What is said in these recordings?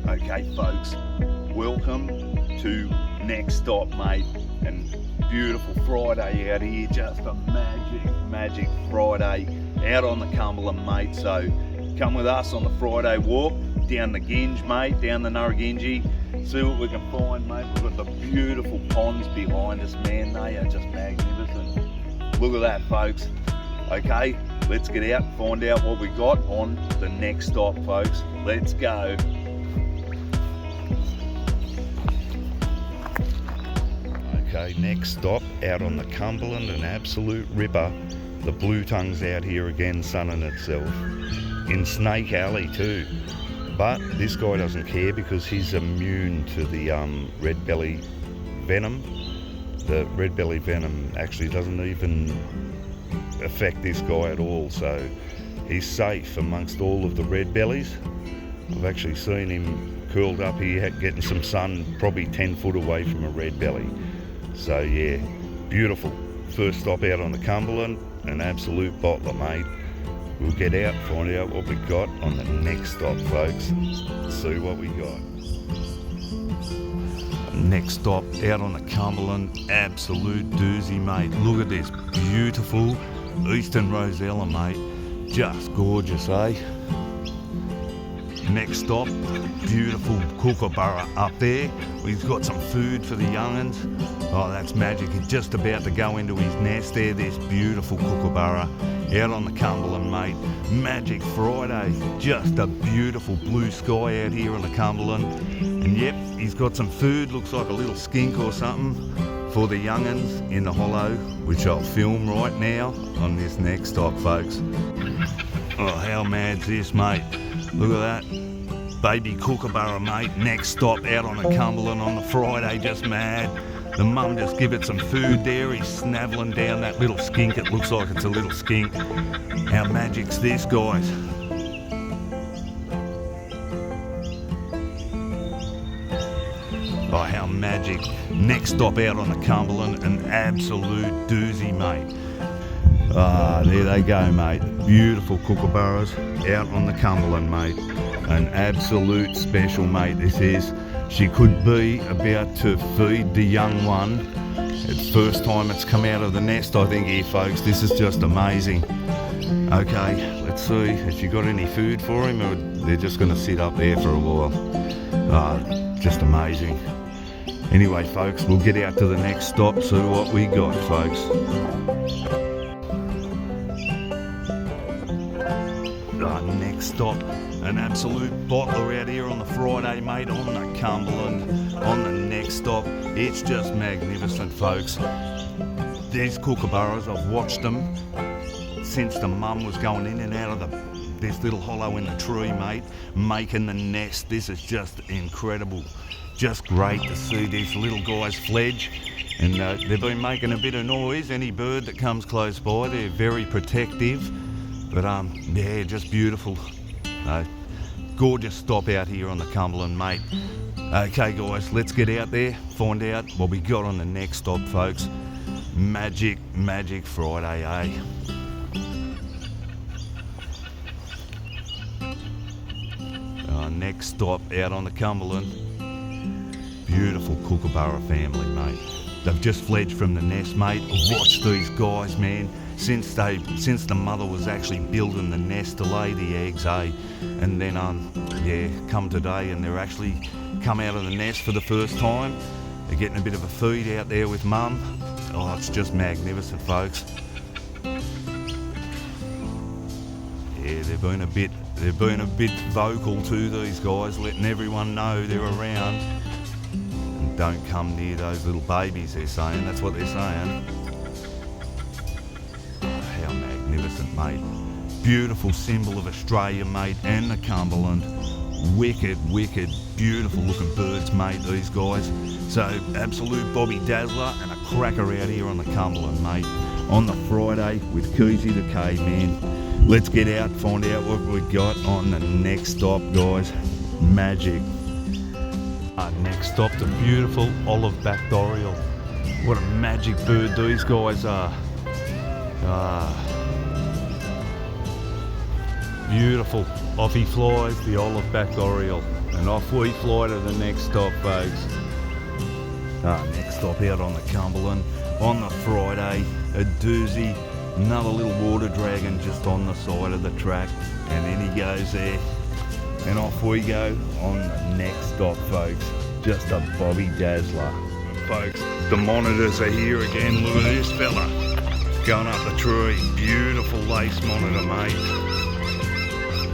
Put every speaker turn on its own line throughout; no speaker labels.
Okay folks, welcome to Next Stop, mate, and beautiful Friday out here, just a magic Friday out on the Cumberland, mate. So come with us on the Friday walk down the Ginge, mate, down the Narragansett, see what we can find, mate. We've got the beautiful ponds behind us, man, they are just magnificent. Look at that, folks. Okay, let's get out and find out what we got on the next stop, folks. Let's go. Okay, next stop out on the Cumberland, an absolute ripper. The blue tongue's out here again, sunning itself. In Snake Alley too. But this guy doesn't care because he's immune to the red belly venom. The red belly venom actually doesn't even affect this guy at all, so he's safe amongst all of the red bellies. I've actually seen him curled up here getting some sun, probably 10 foot away from a red belly. So yeah, beautiful. First stop out on the Cumberland, an absolute bottler, mate. We'll get out, find out what we got on the next stop, folks. See what we got. Next stop out on the Cumberland, absolute doozy, mate. Look at this beautiful Eastern Rosella, mate. Just gorgeous, eh? Next stop, beautiful kookaburra up there. We've got some food for the young'uns. Oh, that's magic. He's just about to go into his nest there. This beautiful kookaburra out on the Cumberland, mate. Magic Friday. Just a beautiful blue sky out here on the Cumberland. And yep, he's got some food. Looks like a little skink or something for the young'uns in the hollow, which I'll film right now on this next stop, folks. Oh, how mad's this, mate? Look at that. Baby kookaburra, mate. Next stop out on the Cumberland on the Friday, just mad. The mum just give it some food there. He's snaveling down that little skink. It looks like it's a little skink. How magic's this, guys? Oh, how magic. Next stop out on the Cumberland, an absolute doozy, mate. Ah, there they go, mate. Beautiful kookaburras out on the Cumberland, mate. An absolute special, mate, this is. She could be about to feed the young one. It's first time it's come out of the nest, I think, here, folks. This is just amazing. Okay, let's see. Has she got any food for him, or they're just going to sit up there for a while? Ah, just amazing. Anyway, folks, we'll get out to the next stop, see what we got, folks. Next stop, an absolute bottler out here on the Friday, mate, on the Cumberland, on the next stop. It's just magnificent, folks. These kookaburras, I've watched them since the mum was going in and out of this little hollow in the tree, mate, making the nest. This is just incredible. Just great to see these little guys fledge. And they've been making a bit of noise. Any bird that comes close by, they're very protective. But yeah, just beautiful. Gorgeous stop out here on the Cumberland, mate. Okay, guys, let's get out there, find out what we got on the next stop, folks. Magic Friday, eh? Next stop out on the Cumberland. Beautiful kookaburra family, mate. They've just fledged from the nest, mate. Watch these guys, man. Since the mother was actually building the nest to lay the eggs, eh? And then yeah, come today and they're actually come out of the nest for the first time. They're getting a bit of a feed out there with mum. Oh, it's just magnificent, folks. Yeah, they've been a bit vocal to these guys, letting everyone know they're around. And don't come near those little babies, they're saying. That's what they're saying. Magnificent, mate. Beautiful symbol of Australia, mate, and the Cumberland. Wicked, beautiful looking birds, mate, these guys. So, absolute Bobby Dazzler and a cracker out here on the Cumberland, mate. On the Friday with Keezy the Caveman. Let's get out, find out what we got on the next stop, guys. Magic. Next stop, the beautiful olive-backed oriole. What a magic bird these guys are. Beautiful Off he flies, the olive-backed oriole, and off we fly to the next stop, folks. Next stop out on the Cumberland on the Friday, a doozy, another little water dragon just on the side of the track, and then he goes there, and off we go on the next stop, folks. Just a Bobby Dazzler. Folks, the monitors are here again. Look at this fella going up the tree. Beautiful lace monitor, mate.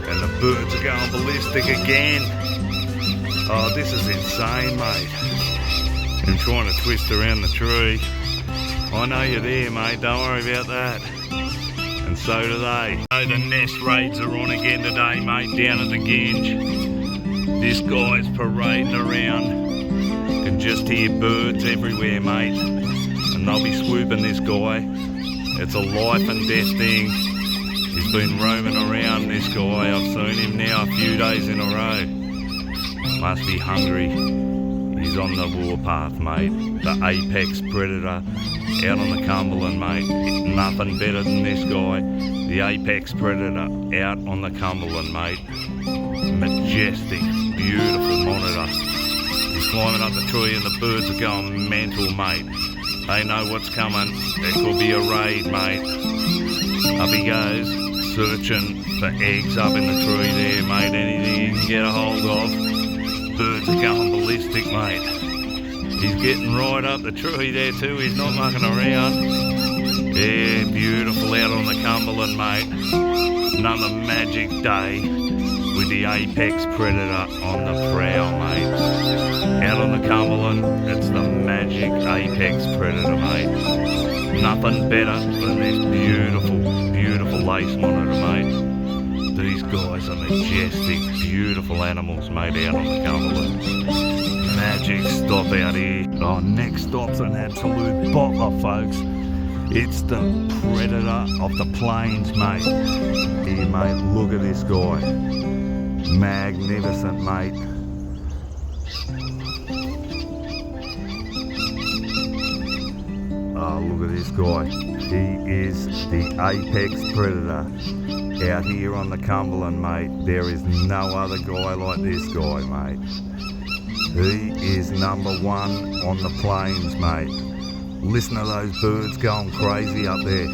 And the birds are going ballistic again. Oh, this is insane, mate. And trying to twist around the tree. I know you're there, mate. Don't worry about that. And so do they. So the nest raids are on again today, mate, down at the Ginge. This guy's parading around. You can just hear birds everywhere, mate. And they'll be swooping this guy. It's a life and death thing. He's been roaming around, this guy. I've seen him now a few days in a row. Must be hungry. He's on the warpath, mate. The apex predator out on the Cumberland, mate. Nothing better than this guy. The apex predator out on the Cumberland, mate. Majestic, beautiful monitor. He's climbing up the tree and the birds are going mental, mate. They know what's coming. There could be a raid, mate. Up he goes, searching for eggs up in the tree there, mate. Anything he can get a hold of. Birds are going ballistic, mate. He's getting right up the tree there too. He's not mucking around. Yeah, beautiful out on the Cumberland, mate. Another magic day with the apex predator on the prowl, mate. Out on the Cumberland, it's the magic apex predator, mate. Nothing better than this beautiful, beautiful lace monitor, mate. These guys are majestic, beautiful animals, mate, out on the Cumberland. Magic stop out here. Oh, next stop's an absolute bottler, folks. It's the predator of the plains, mate. Here, mate, look at this guy. Magnificent, mate. Oh, look at this guy. He is the apex predator out here on the Cumberland, mate. There is no other guy like this guy, mate. He is number one on the plains, mate. Listen to those birds going crazy up there.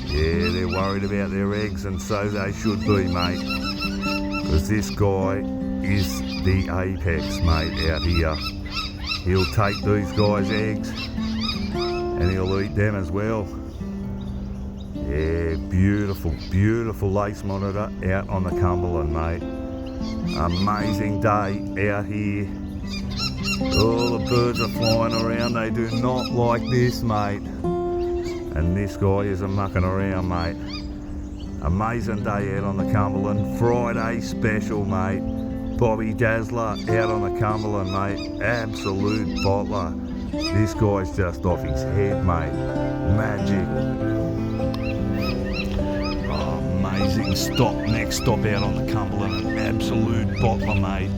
Yeah, they're worried about their eggs, and so they should be, mate. Because this guy is the apex, mate, out here. He'll take these guys' eggs and he'll eat them as well. Yeah, beautiful, beautiful lace monitor out on the Cumberland, mate. Amazing day out here. All the birds are flying around. They do not like this, mate. And this guy isn't mucking around, mate. Amazing day out on the Cumberland. Friday special, mate. Bobby Dazzler out on the Cumberland, mate. Absolute bottler. This guy's just off his head, mate. Magic. Oh, amazing stop. Next stop out on the Cumberland. An absolute bottler, mate.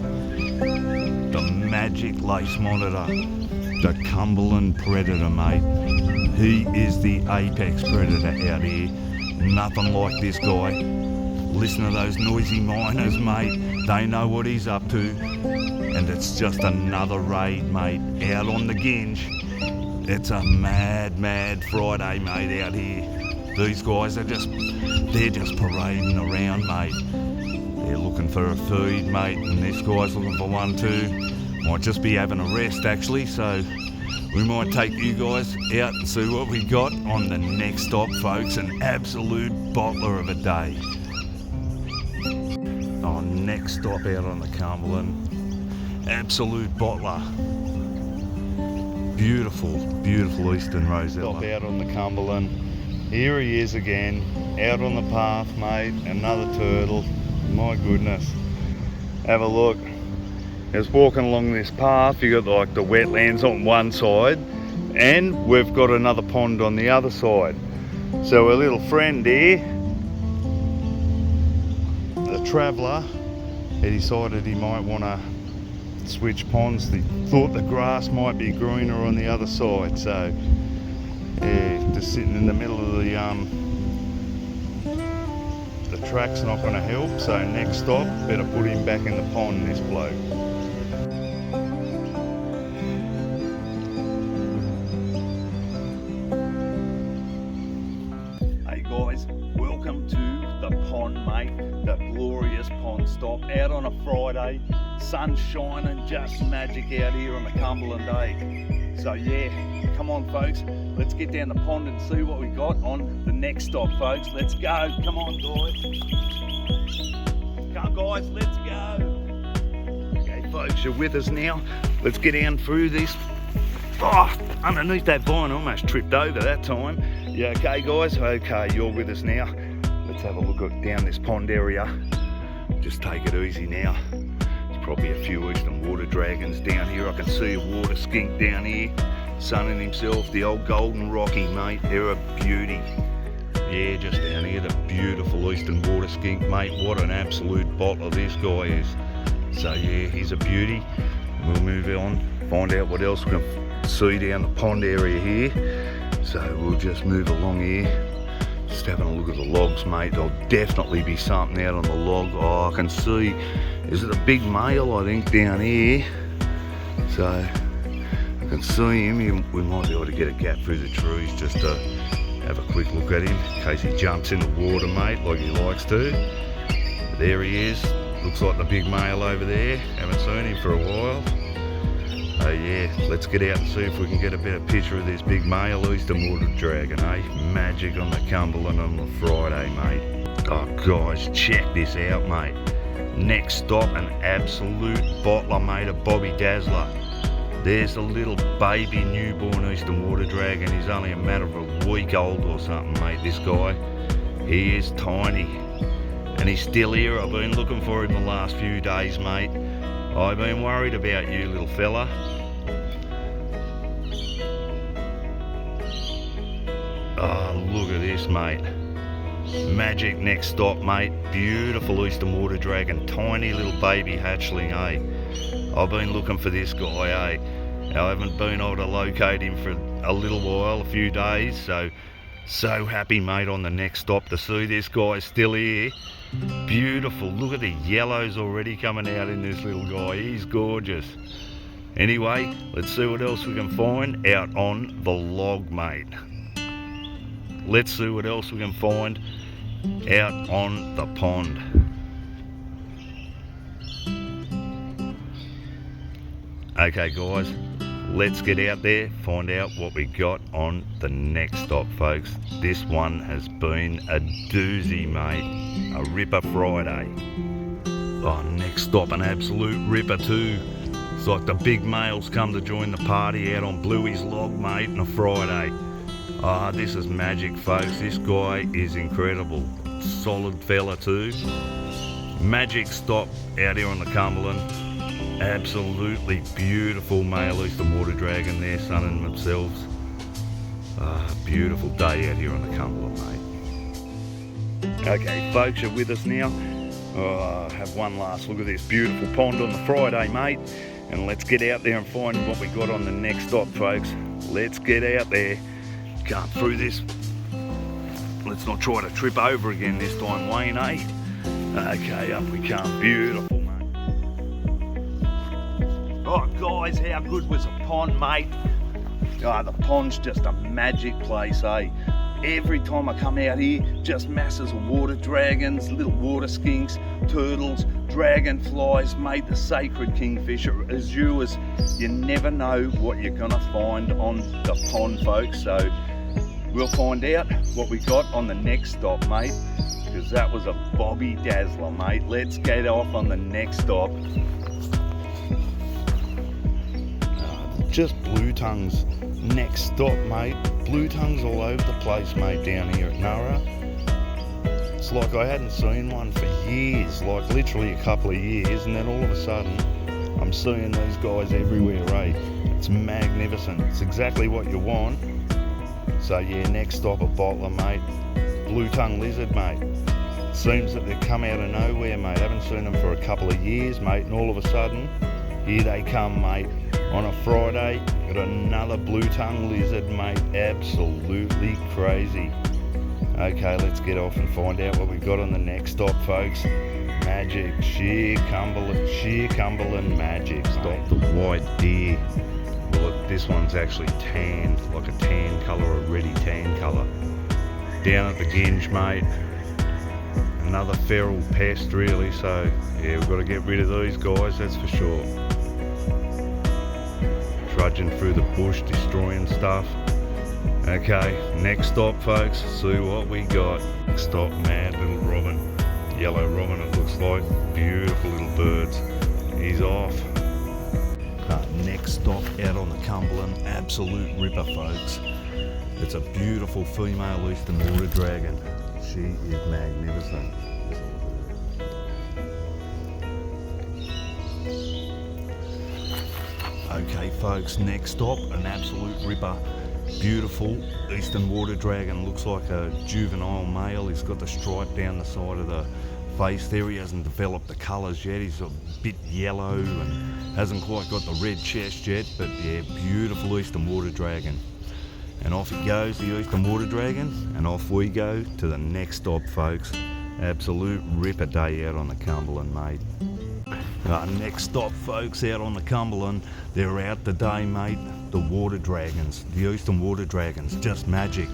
The magic lace monitor. The Cumberland predator, mate. He is the apex predator out here. Nothing like this guy. Listen to those noisy miners, mate. They know what he's up to. And it's just another raid, mate, out on the Ginge. It's a mad, mad Friday, mate, out here. These guys are they're just parading around, mate. They're looking for a feed, mate, and this guy's looking for one too. Might just be having a rest, actually, so we might take you guys out and see what we got on the next stop, folks. An absolute bottler of a day. Oh, next stop out on the Cumberland. Absolute bottler. Beautiful, beautiful eastern rosella. Stop out on the Cumberland. Here he is again, out on the path, mate. Another turtle. My goodness. Have a look. Just walking along this path, you got like the wetlands on one side, and we've got another pond on the other side. So our little friend here, the traveller, he decided he might want to switch ponds. He thought the grass might be greener on the other side, so yeah, just sitting in the middle of the track's not going to help, so next stop, better put him back in the pond, this bloke. Hey guys, welcome to the pond, mate, the glorious pond stop, out on a Friday, sun shining, just magic out here on the Cumberland Day. So yeah, come on folks, let's get down the pond and see what we got on the next stop, folks. Let's go, come on guys. Come guys, let's go. Okay folks, you're with us now. Let's get down through this. Oh, underneath that vine, I almost tripped over that time. Yeah, okay guys, okay, you're with us now. Let's have a look at down this pond area. Just take it easy now. There's probably a few eastern water dragons down here. I can see a water skink down here, sunning himself, the old golden rocky, mate. They're a beauty. Yeah, just down here, the beautiful eastern water skink, mate. What an absolute bottle this guy is. So yeah, he's a beauty. We'll move on, find out what else we can see down the pond area here. So we'll just move along here. Just having a look at the logs, mate. There'll definitely be something out on the log. Oh, I can see, is it a big male, I think, down here? So I can see him. We might be able to get a gap through the trees just to have a quick look at him in case he jumps in the water, mate, like he likes to. But there he is. Looks like the big male over there. Haven't seen him for a while. Oh yeah, let's get out and see if we can get a better picture of this big male eastern water dragon, eh? Magic on the Cumberland on the Friday, mate. Oh guys, check this out, mate. Next stop, an absolute bottler, mate, a Bobby Dazzler. There's a little baby newborn eastern water dragon. He's only a matter of a week old or something, mate, this guy. He is tiny. And he's still here. I've been looking for him the last few days, mate. I've been worried about you, little fella. Oh, look at this, mate. Magic next stop, mate. Beautiful eastern water dragon. Tiny little baby hatchling, eh? I've been looking for this guy, eh? I haven't been able to locate him for a little while, a few days, so happy, mate, on the next stop to see this guy still here. Beautiful. Look at the yellows already coming out in this little guy. He's gorgeous. Anyway, let's see what else we can find out on the log, mate. Let's see what else we can find out on the pond. Okay guys, let's get out there, find out what we got on the next stop, folks. This one has been a doozy, mate. A ripper Friday. Oh, next stop, an absolute ripper too. It's like the big males come to join the party out on Bluey's log, mate, on a Friday. Ah, this is magic, folks. This guy is incredible. Solid fella too. Magic stop out here on the Cumberland. Absolutely beautiful male eastern water dragon there, sunning themselves. Beautiful day out here on the Cumberland, mate. Okay, folks, you're with us now. Have one last look at this beautiful pond on the Friday, mate. And let's get out there and find what we got on the next stop, folks. Let's get out there. Come through this. Let's not try to trip over again this time, Wayne, eh? Okay, up we come. Beautiful, mate. Oh, guys, how good was the pond, mate? Oh, the pond's just a magic place, eh? Every time I come out here, just masses of water dragons, little water skinks, turtles, dragonflies, mate, the sacred kingfisher, azuras. You never know what you're gonna find on the pond, folks. So we'll find out what we got on the next stop, mate, because that was a Bobby Dazzler, mate. Let's get off on the next stop. Just blue tongues. Next stop, mate. Blue tongues all over the place, mate, down here at Nara. It's like I hadn't seen one for years, like literally a couple of years, and then all of a sudden I'm seeing these guys everywhere, eh? It's magnificent. It's exactly what you want. So yeah, next stop a bottler, mate. Blue tongue lizard, mate. Seems that they come out of nowhere, mate. Haven't seen them for a couple of years, mate, and all of a sudden here they come, mate. On a Friday, got another blue tongue lizard, mate. Absolutely crazy. Okay, let's get off and find out what we've got on the next stop, folks. Magic, sheer Cumberland magic. Stop the white deer. Well, this one's actually tanned, like a tan colour, a reddy tan colour. Down at the ginge, mate. Another feral pest, really, so yeah, we've got to get rid of these guys, that's for sure. Trudging through the bush, destroying stuff. Okay, next stop, folks, see what we got. Next stop, mad little robin. Yellow robin, it looks like. Beautiful little birds. He's off. Next stop, out on the Cumberland, absolute ripper, folks. It's a beautiful female eastern water dragon. She is magnificent. Okay, folks, next stop, an absolute ripper. Beautiful eastern water dragon, looks like a juvenile male. He's got the stripe down the side of the face there. He hasn't developed the colours yet. He's a bit yellow and hasn't quite got the red chest yet, but yeah, beautiful eastern water dragon. And off he goes, the eastern water dragon, and off we go to the next stop, folks. Absolute ripper day out on the Cumberland, mate. Next stop, folks, out on the Cumberland. They're out today, mate. The water dragons, the eastern water dragons, just magic.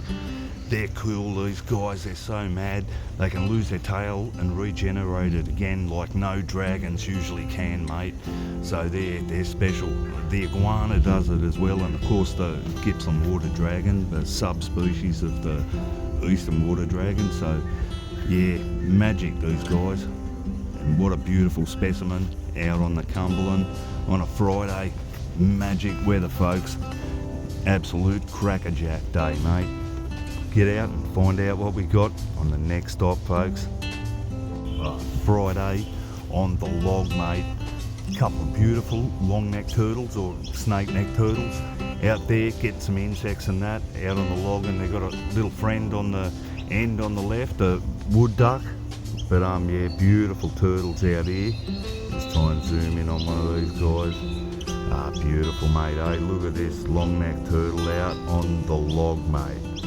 They're cool, these guys, they're so mad. They can lose their tail and regenerate it again like no dragons usually can, mate. So they're special. The iguana does it as well, and of course the Gippsland water dragon, the subspecies of the eastern water dragon. So yeah, magic, these guys. And what a beautiful specimen out on the Cumberland on a Friday. Magic weather, folks. Absolute crackerjack day, mate. Get out and find out what we got on the next stop, folks. Friday on the log, mate. Couple of beautiful long-necked turtles or snake-necked turtles out there, get some insects and that out on the log, and they've got a little friend on the end on the left, a wood duck. But yeah, beautiful turtles out here. Just try and zoom in on one of these guys. Beautiful, mate. Hey, look at this long-necked turtle out on the log, mate.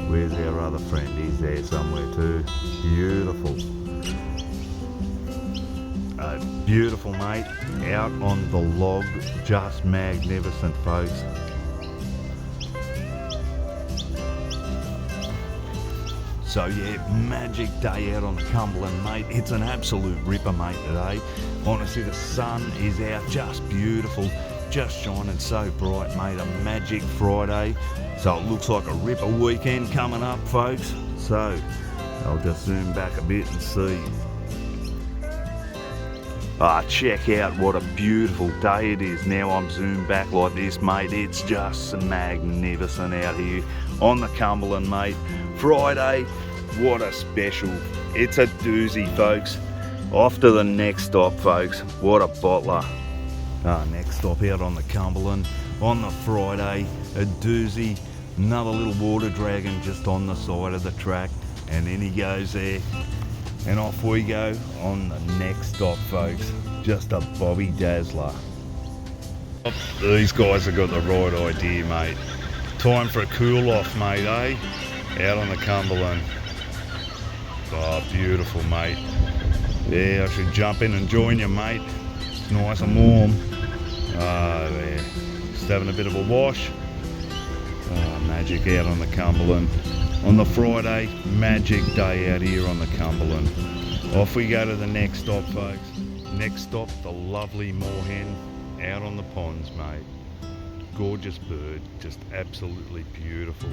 Where's our other friend? He's there somewhere too. Beautiful. Beautiful, mate. Out on the log. Just magnificent, folks. So yeah, magic day out on the Cumberland, mate. It's an absolute ripper, mate, today. Honestly, the sun is out, just beautiful, just shining so bright, mate. A magic Friday. So it looks like a ripper weekend coming up, folks. So I'll just zoom back a bit and see. Check out what a beautiful day it is. Now I'm zoomed back like this, mate. It's just magnificent out here on the Cumberland, mate. Friday, what a special. It's a doozy, folks. Off to the next stop, folks. What a bottler. Next stop out on the Cumberland on the Friday, a doozy. Another little water dragon just on the side of the track, and in he goes there. And off we go on the next stop, folks. Just a Bobby Dazzler. These guys have got the right idea, mate. Time for a cool off, mate, eh? Out on the Cumberland. Oh, beautiful, mate. Yeah, I should jump in and join you, mate. It's nice and warm. There. Just having a bit of a wash. Magic out on the Cumberland. On the Friday, magic day out here on the Cumberland. Off we go to the next stop, folks. Next stop, the lovely moorhen out on the ponds, mate. Gorgeous bird, just absolutely beautiful.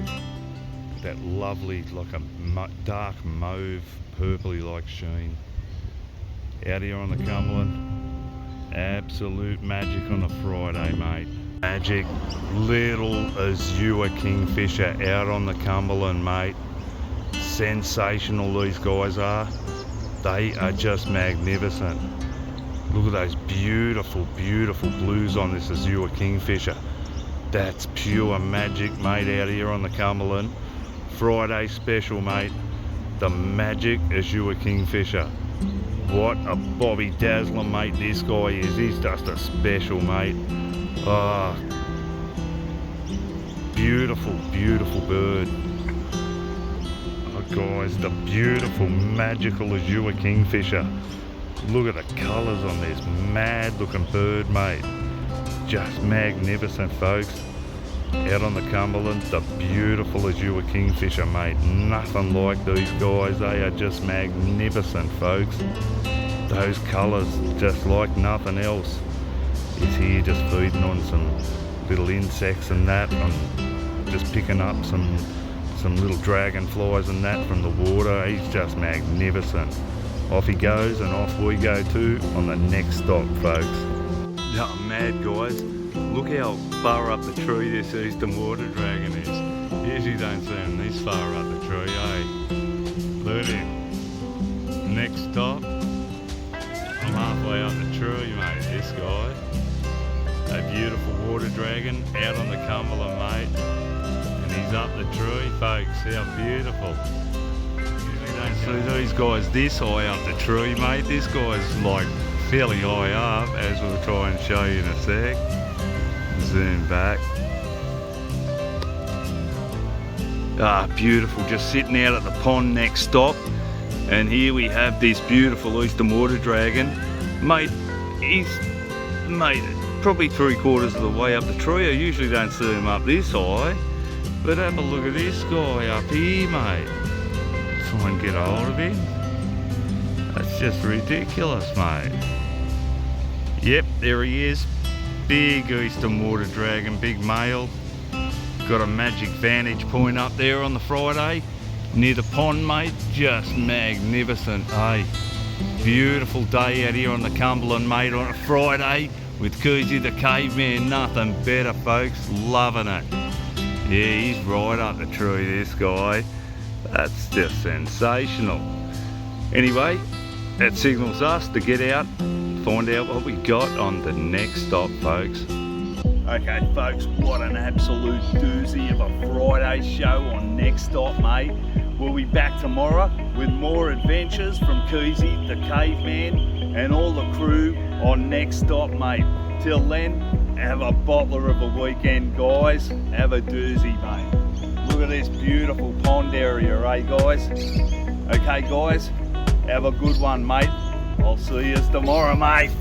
That lovely, like a dark mauve, purpley like sheen. Out here on the Cumberland, absolute magic on a Friday, mate. Magic little azure kingfisher out on the Cumberland, mate. Sensational, these guys are. They are just magnificent. Look at those beautiful, beautiful blues on this azure kingfisher. That's pure magic, mate, out here on the Cumberland. Friday special, mate. The magic azure kingfisher. What a Bobby Dazzler, mate, this guy is. He's just a special, mate. Beautiful, beautiful bird. guys, the beautiful, magical azure kingfisher. Look at the colours on this mad looking bird, mate. Just magnificent, folks. Out on the Cumberland, the beautiful azure kingfisher, mate. Nothing like these guys. They are just magnificent, folks. Those colours, just like nothing else. He's here just feeding on some little insects and that, and just picking up some little dragonflies and that from the water. He's just magnificent. Off he goes, and off we go too on the next stop, folks. Oh, mad guys. Look how far up the tree this eastern water dragon is. Usually don't see him this far up the tree, eh? Look at him. Next stop. I'm halfway up the tree, mate, this guy. A beautiful water dragon out on the Cumberland, mate. And he's up the tree, folks. How beautiful. Don't see these guys this high up the tree, mate. This guy's like fairly high up, as we'll try and show you in a sec. Zoom back. Ah, beautiful. Just sitting out at the pond next stop. And here we have this beautiful eastern water dragon. Mate, he's probably 3/4 of the way up the tree. I usually don't see him up this high. But have a look at this guy up here, mate. Try and get a hold of him. That's just ridiculous, mate. Yep, there he is. Big eastern water dragon, big male. Got a magic vantage point up there on the Friday near the pond, mate. Just magnificent, hey. Beautiful day out here on the Cumberland, mate, on a Friday with Koozie the caveman. Nothing better, folks. Loving it. Yeah, he's right up the tree, this guy. That's just sensational. Anyway, that signals us to get out, find out what we got on the next stop, folks. Okay, folks, what an absolute doozy of a Friday show on Next Stop, mate. We'll be back tomorrow with more adventures from Koozie, the caveman, and all the crew on Next Stop, mate. Till then, have a bottler of a weekend, guys. Have a doozy, mate. Look at this beautiful pond area, eh, guys? Okay, guys, have a good one, mate. I'll see you tomorrow, mate.